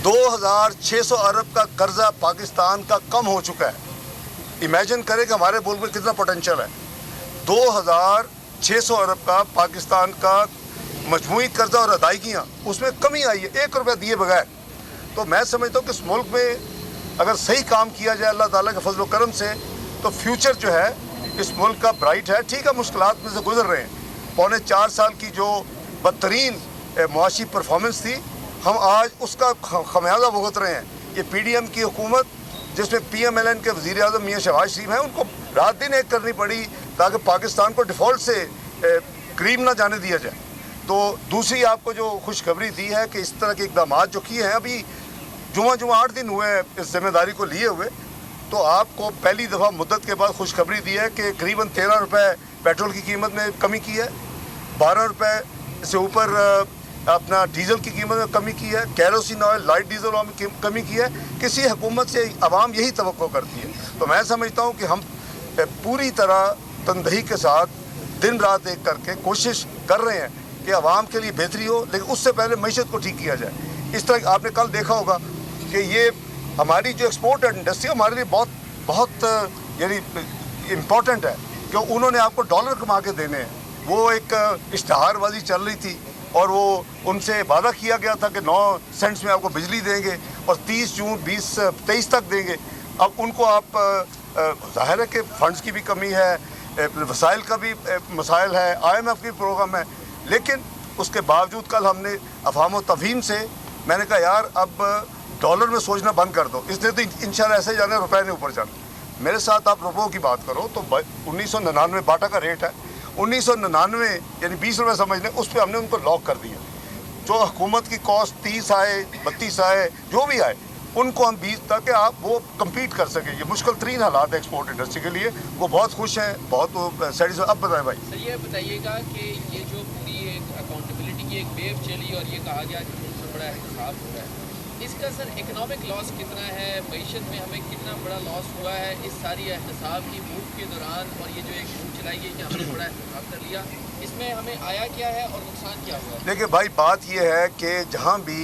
2600 अरब का कर्जा पाकिस्तान का कम हो चुका है। इमेजिन करें कि हमारे मुल्क में कितना पोटेंशियल है। 2600 अरब का पाकिस्तान का मजमूई कर्जा और अदायगियाँ, उसमें कमी आई है 1 रुपया दिए बगैर। तो मैं समझता हूँ कि इस मुल्क में अगर सही काम किया जाए अल्लाह ताला के फजल करम से, तो फ्यूचर जो है इस मुल्क का ब्राइट है। ठीक है, मुश्किलात में से गुजर रहे हैं। 4.25 साल की जो बदतरीन मुआशी परफॉर्मेंस थी, हम आज उसका खमियाजा भुगत रहे हैं। ये PDM की हुकूमत, जिसमें PMLN के वज़ीर आज़म मियाँ शहबाज शरीफ हैं, उनको रात दिन एक करनी पड़ी ताकि पाकिस्तान को डिफ़ॉल्ट से करीब ना जाने दिया जाए। तो दूसरी आपको जो खुशखबरी दी है कि इस तरह के इक़दाम जो किए हैं, अभी जुमा 8 दिन हुए हैं इस जिम्मेदारी को लिए हुए, तो आपको पहली दफ़ा मुद्दत के बाद खुशखबरी दी है कि करीबन 13 रुपये पेट्रोल की कीमत में कमी की है, 12 रुपये से ऊपर अपना डीजल की कीमत में कमी की है, कैरोसिन ऑयल, लाइट डीजल में कमी की है। किसी हुकूमत से आवाम यही तवक्को करती है। तो मैं समझता हूँ कि हम पूरी तरह तनदही के साथ दिन रात एक करके कोशिश कर रहे हैं कि आवाम के लिए बेहतरी हो, लेकिन उससे पहले मईशत को ठीक किया जाए। इस तरह आपने कल देखा होगा कि ये हमारी जो एक्सपोर्ट इंडस्ट्री हमारे लिए बहुत यानी इम्पॉर्टेंट है, कि उन्होंने आपको डॉलर कमा के देने हैं। वो एक इश्तहारबाजी चल रही थी और वो उनसे वादा किया गया था कि 9 सेंट्स में आपको बिजली देंगे और 30 जून 2023 तक देंगे। अब उनको आप ज़ाहिर है कि फंड्स की भी कमी है, वसाइल का भी मसाइल है, IMF की प्रोग्राम है, लेकिन उसके बावजूद कल हमने अफहाम व तफहीम से मैंने कहा यार अब डॉलर में सोचना बंद कर दो, इसलिए तो इंशाल्लाह ऐसे जाना रुपए ने ऊपर जाना। मेरे साथ आप रुपयों की बात करो तो 1999 बाटा का रेट है, 1999 यानी 20 रुपये समझ लें, उस पर हमने उनको लॉक कर दिया। जो हुकूमत की कॉस्ट 30 आए 32 आए जो भी आए, उनको हम 20 ताकि आप वो कम्पीट कर सकें। ये मुश्किल तरीन हालात है एक्सपोर्ट इंडस्ट्री के लिए। वो बहुत खुश हैं, बहुत सेटिस्फाई। अब बताएं भाई। सर ये बताइएगा कि ये जो पूरी एक अकाउंटेबिलिटी की एक वेव चली और ये कहा गया कि सबसे बड़ा एहतसाब हुआ है, इसका सर इकोनॉमिक लॉस कितना है, मईशत में हमें कितना बड़ा लॉस हुआ है इस सारी एहतसाब की मूव के दौरान, और ये जो एक मूव चलाई गई कि हमने बड़ा एहतसाब कर लिया, इसमें हमें आया क्या है और नुकसान क्या हुआ? देखिए भाई, बात यह है कि जहाँ भी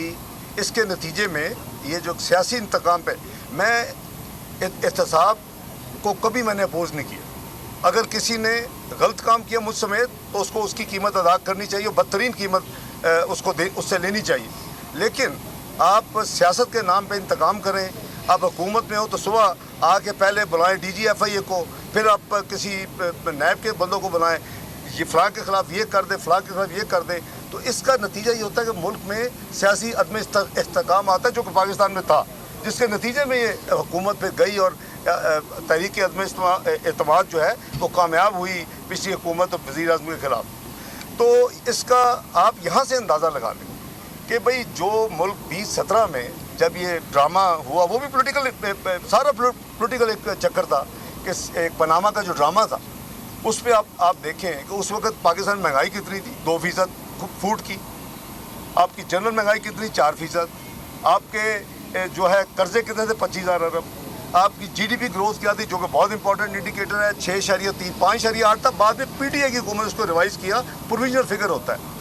इसके नतीजे में ये जो सियासी इंतकाम पे, मैं एहतसाब को कभी मैंने अपोज नहीं किया। अगर किसी ने गलत काम किया मुझ समेत तो उसको उसकी कीमत अदा करनी चाहिए, बदतरीन कीमत उससे लेनी चाहिए। लेकिन आप सियासत के नाम पे इंतकाम करें, आप हुकूमत में हो तो सुबह आके पहले बुलाएं DGFIA को, फिर आप किसी नैब के बंदों को बुलाएं, ये फ़लाँ के ख़िलाफ़ ये कर दे, फ़लाँ के ख़िलाफ़ ये कर दे, तो इसका नतीजा ये होता है कि मुल्क में सियासी अदम इस्तेहकाम आता है, जो कि पाकिस्तान में था, जिसके नतीजे में ये हुकूमत पे गई और तहरीक अदम एतमाद जो है वो कामयाब हुई पिछली हुकूमत और वज़ीर आज़म के ख़िलाफ़। तो इसका आप यहाँ से अंदाज़ा लगा लें कि भाई जो मुल्क 2017 में जब ये ड्रामा हुआ, वो भी पोलिटिकल, सारा पोलिटिकल एक चक्कर था कि एक पनामा का जो ड्रामा था, उस पर आप देखें कि उस वक्त पाकिस्तान में महंगाई कितनी थी, 2% फूड की, आपकी जनरल महंगाई कितनी, 4%, आपके जो है कर्जे कितने थे, 25,000 अरब, आपकी GDP ग्रोथ क्या थी, जो कि बहुत इंपॉर्टेंट इंडिकेटर है, 6.3, 5.8 था। बाद में PTI की हुकूमत उसको रिवाइज़ किया, प्रोविजनल फिगर होता है।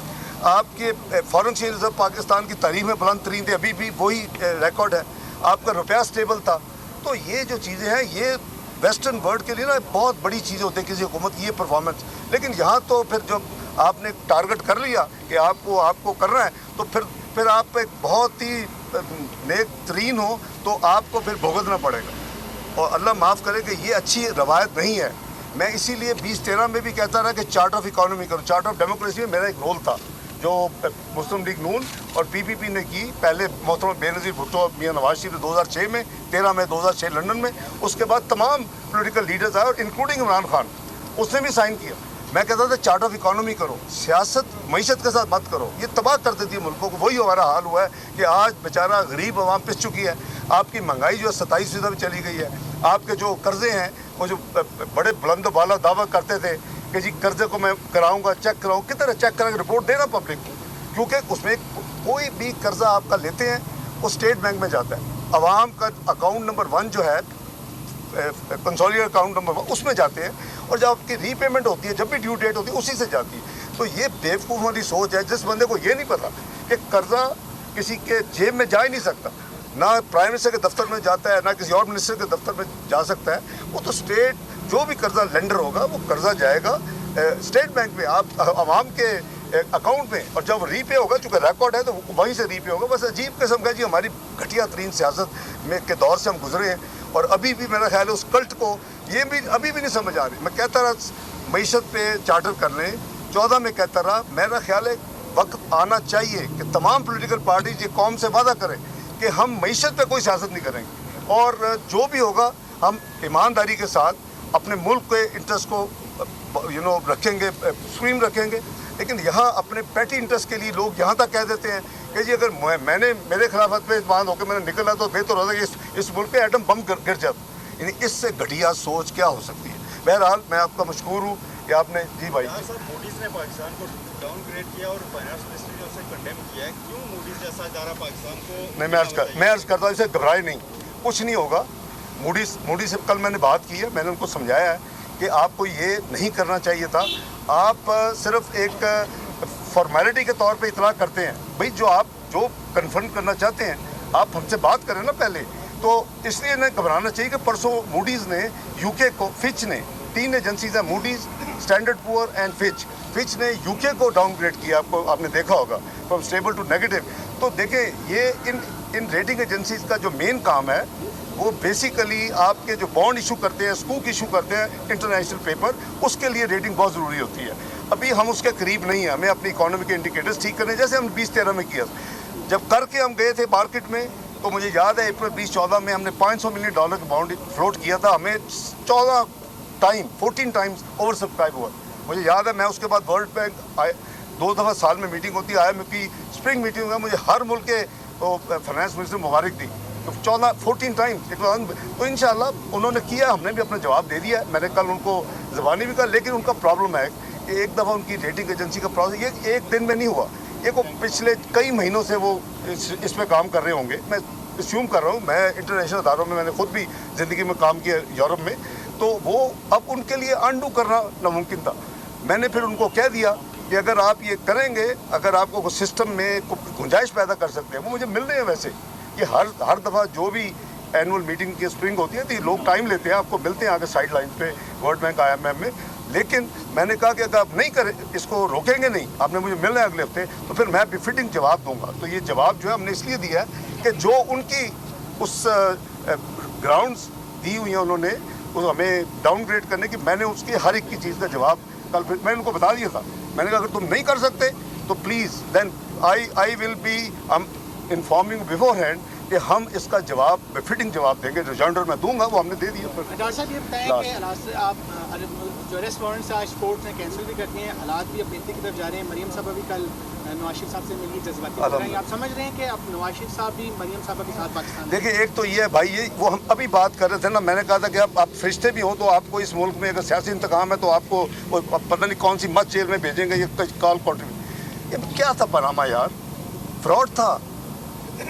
आपके फॉरेन एक्सचेंज रिजर्व पाकिस्तान की तारीख में बुलंद तरीन थे, अभी भी वही रिकॉर्ड है। आपका रुपया स्टेबल था। तो ये जो चीज़ें हैं, ये वेस्टर्न वर्ल्ड के लिए ना बहुत बड़ी चीज़ होती है किसी हुकूमत की ये परफॉर्मेंस। लेकिन यहाँ तो फिर जब आपने टारगेट कर लिया कि आपको करना है, तो फिर आप एक बहुत ही नेक तरीन हो तो आपको फिर भुगतना पड़ेगा। और अल्लाह माफ़ करे कि ये अच्छी रवायत नहीं है। मैं इसीलिए 2013 में भी कहता रहा कि चार्ट ऑफ इकोनॉमी करो। चार्ट ऑफ डेमोक्रेसी में मेरा एक रोल था जो मुस्लिम लीग नून और PPP ने की। पहले मोहतरम बेनज़ीर भुट्टो मियाँ नवाज शरीफ 2006 में, 13 में 2006 लंदन में, उसके बाद तमाम पॉलिटिकल लीडर्स आए और इंक्लूडिंग इमरान खान, उसने भी साइन किया। मैं कहता था चार्ट ऑफ इकोनॉमी करो, सियासत मईशत के साथ मत करो, ये तबाह कर देती है मुल्कों को। वही हमारा हाल हुआ है कि आज बेचारा गरीब आवाम पिस चुकी है। आपकी महंगाई जो है 27% में चली गई है। आपके जो कर्जे हैं, वो जो बड़े बुलंद वाला दावा करते थे कि जी कर्जे को मैं कराऊंगा, चेक कराऊँ, कितना चेक कराएंगे, रिपोर्ट देना पब्लिक को, क्योंकि उसमें कोई भी कर्जा आपका लेते हैं वो स्टेट बैंक में जाता है। आवाम का अकाउंट नंबर 1 जो है कंसोलिडेटेड अकाउंट नंबर 1, उसमें जाते हैं, और जब आपकी रीपेमेंट होती है, जब भी ड्यू डेट होती है, उसी से जाती है। तो ये बेवकूफ़ वाली सोच है। जिस बंदे को ये नहीं पता कि कर्जा किसी के जेब में जा ही नहीं सकता, ना प्राइम मिनिस्टर के दफ्तर में जाता है, ना किसी और मिनिस्टर के दफ्तर में जा सकता है। वो तो स्टेट जो भी कर्जा लेंडर होगा वो कर्जा जाएगा स्टेट बैंक में, आप आवाम के अकाउंट में, और जब रीपे होगा, चूँकि रिकॉर्ड है तो वहीं से रीपे होगा। बस अजीब किस्म का जी हमारी घटिया तरीन सियासत में के दौर से हम गुजरे हैं, और अभी भी मेरा ख्याल है उस कल्ट को ये भी अभी भी नहीं समझ आ रही। मैं कहता रहा मईशत पे चार्टर कर लें, 14 में कहता रहा, मेरा ख्याल है वक्त आना चाहिए कि तमाम पॉलिटिकल पार्टीज ये कौम से वादा करें कि हम मईशत पे कोई सियासत नहीं करेंगे, और जो भी होगा हम ईमानदारी के साथ अपने मुल्क के इंटरेस्ट को रखेंगे, सुप्रीम रखेंगे। लेकिन यहाँ अपने पैटी इंटरेस्ट के लिए लोग यहाँ तक कह देते हैं कि जी अगर मैंने मेरे खिलाफत पे बात होकर मैंने निकला तो बेहतर होता है कि इस मुल्क पे एटम बम गिर जाता। यानी इससे घटिया सोच क्या हो सकती है। बहरहाल मैं आपका मशकूर हूँ कि आपने, जी भाई, मूडीज ने पाकिस्तान को डाउनग्रेड किया और फाइनेंस मिनिस्ट्री ने उसे कंडेम किया है, क्यों मूडीज जैसा इदारा पाकिस्तान को? नहीं, मैं अर्ज करता हूँ, इसे घबराए नहीं, कुछ नहीं होगा। मूडी से कल मैंने बात की है, मैंने उनको समझाया है कि आपको ये नहीं करना चाहिए था। आप सिर्फ एक फॉर्मेलिटी के तौर पे इतला करते हैं। भाई जो आप जो कन्फर्म करना चाहते हैं आप हमसे बात करें ना पहले, तो इसलिए इन्हें घबराना चाहिए कि परसों मूडीज़ ने यूके को, फिच ने, 3 एजेंसीज हैं, Moody's, standard poor and Fitch ने यूके को डाउनग्रेड किया। आपने देखा होगा फ्रॉम स्टेबल टू नेगेटिव। तो देखें ये इन रेटिंग एजेंसीज का जो मेन काम है वो बेसिकली आपके जो बॉन्ड इशू करते हैं, स्कूक इशू करते हैं, इंटरनेशनल पेपर, उसके लिए रेटिंग बहुत ज़रूरी होती है। अभी हम उसके करीब नहीं हैं, हमें अपनी इकोनॉमी के इंडिकेटर्स ठीक करने, जैसे हम 2013 में किया। जब करके हम गए थे मार्केट में तो मुझे याद है अप्रैल 2014 में हमने $500 मिलियन का बॉन्ड फ्लोट किया था। हमें 14 टाइम्स ओवर सब्सक्राइब हुआ। मुझे याद है मैं उसके बाद वर्ल्ड बैंक आए, 2 दफ़ा साल में मीटिंग होती है, IMF की स्प्रिंग मीटिंग है, मुझे हर मुल्क के फाइनेंस मिनिस्टर मुबारक दी। तो 14 टाइम्स तो इंशाल्लाह उन्होंने किया, हमने भी अपना जवाब दे दिया। मैंने कल उनको ज़बानी भी कहा, लेकिन उनका प्रॉब्लम है कि एक दफ़ा उनकी रेटिंग एजेंसी का प्रोसेस ये एक दिन में नहीं हुआ, ये को पिछले कई महीनों से वो इस पर काम कर रहे होंगे। मैं अस्यूम कर रहा हूँ, मैं इंटरनेशनल अदारों में मैंने खुद भी ज़िंदगी में काम किया यूरोप में, तो वो अब उनके लिए अनडू करना नामुमकिन था। मैंने फिर उनको कह दिया कि अगर आप ये करेंगे, अगर आपको सिस्टम में गुंजाइश पैदा कर सकते हैं, वो मुझे मिल रहे हैं। वैसे ये हर दफ़ा जो भी एनुअल मीटिंग की स्प्रिंग होती है तो ये लोग टाइम लेते हैं, आपको मिलते हैं आगे साइड लाइन पे वर्ल्ड बैंक IMF में। लेकिन मैंने कहा कि अगर आप नहीं करें, इसको रोकेंगे नहीं, आपने मुझे मिलना है अगले हफ्ते, तो फिर मैं बिफिटिंग जवाब दूंगा। तो ये जवाब जो है हमने इसलिए दिया है कि जो उनकी उस ग्राउंड्स दी हुई हैं उन्होंने उस हमें डाउनग्रेड करने की, मैंने उसकी हर एक की चीज़ का जवाब कल फिर मैंने उनको बता दिया था। मैंने कहा अगर तुम नहीं कर सकते तो please then I will be informing beforehand कि हम इसका जवाब फिटिंग जवाब देंगे। रिजॉइंडर मैं दूंगा, वो हमने दे दिया। डॉक्टर साहब ये बताएं कि आप जो अरेस्ट वारंट्स आज कोर्ट ने कैंसिल भी कर दिए हैं, हालात भी अब बेहतरी की तरफ जा रहे हैं। मरियम साहब अभी कल नवाज शरीफ साहब से मिली, जज्बाती हो रहे हैं, आप समझ रहे हैं कि अब नवाज शरीफ साहब भी मरियम साहब के साथ पाकिस्तान? देखिए, एक तो ये है भाई, ये वो हम अभी बात कर रहे थे ना, मैंने कहा था कि आप फरिश्ते भी हो तो आपको इस मुल्क में अगर सियासी इंतकाम है तो आपको पता नहीं कौन सी मत जेल में भेजेंगे, ये कॉल कॉन्ट्रीब्यूट। ये क्या था पनामा यार, फ्रॉड था।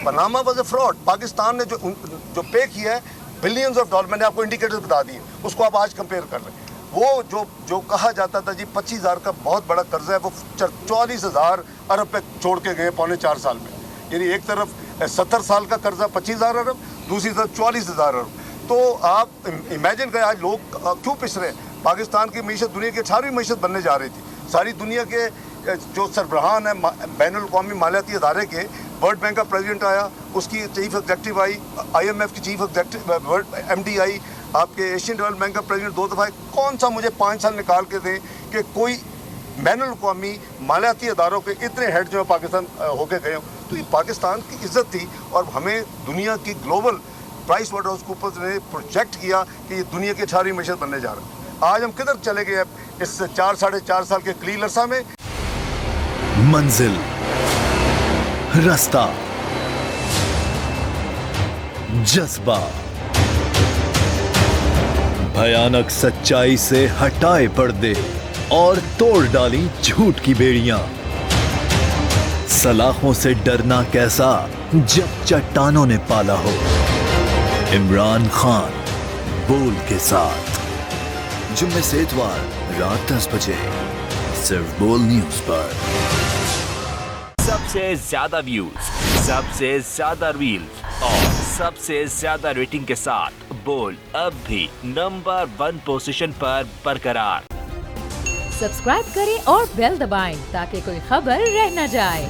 Panama was a fraud. Pakistan ने जो पे किया है बिलियंस ऑफ डॉलर, मैंने आपको इंडिकेटर्स बता दिए, उसको आप आज कंपेयर कर लें। वो जो कहा जाता था जी 25,000 का बहुत बड़ा कर्जा है, वो 44,000 अरब पे छोड़ के गए 4.25 साल में। यानी एक तरफ 70 साल का कर्जा 25,000 अरब, दूसरी तरफ 44,000 अरब। तो आप इमेजिन करें आज लोग क्यों पिस रहे हैं। पाकिस्तान की मीशत दुनिया की 18वीं मीशत बनने जा रही थी। सारी दुनिया के जो सरबराहान है बैनुल-अक़वामी मालियाती अदारे के, वर्ल्ड बैंक का प्रेसिडेंट आया, उसकी चीफ एग्जेक्टिव आई, IMF की चीफ एग्जेक्टिव MD आई, आपके एशियन डेवलपमेंट बैंक का प्रेसिडेंट 2 दफ़ा। कौन सा मुझे 5 साल निकाल के दें कि कोई बैनुल-अक़वामी मालियाती अदारों के इतने हेड जो है पाकिस्तान होके गए हों। तो ये पाकिस्तान की इज़्ज़त थी, और हमें दुनिया की global PricewaterhouseCoopers ने प्रोजेक्ट किया कि ये दुनिया की 18वीं मीशत बनने जा रहा है। आज हम किधर चले गए इस 4-4.5 साल के कलील अरसा में। मंजिल, रास्ता, जज्बा, भयानक सच्चाई से हटाए पर्दे और तोड़ डाली झूठ की बेड़ियां। सलाखों से डरना कैसा जब चट्टानों ने पाला हो। इमरान खान बोल के साथ जुम्मे से इतवार रात 10 बजे सिर्फ बोल न्यूज पर। सबसे ज्यादा व्यूज, सबसे ज्यादा रील्स और सबसे ज्यादा रेटिंग के साथ बोल अब भी नंबर 1 पोजीशन पर बरकरार। सब्सक्राइब करें और बेल दबाएं ताकि कोई खबर रह न जाए।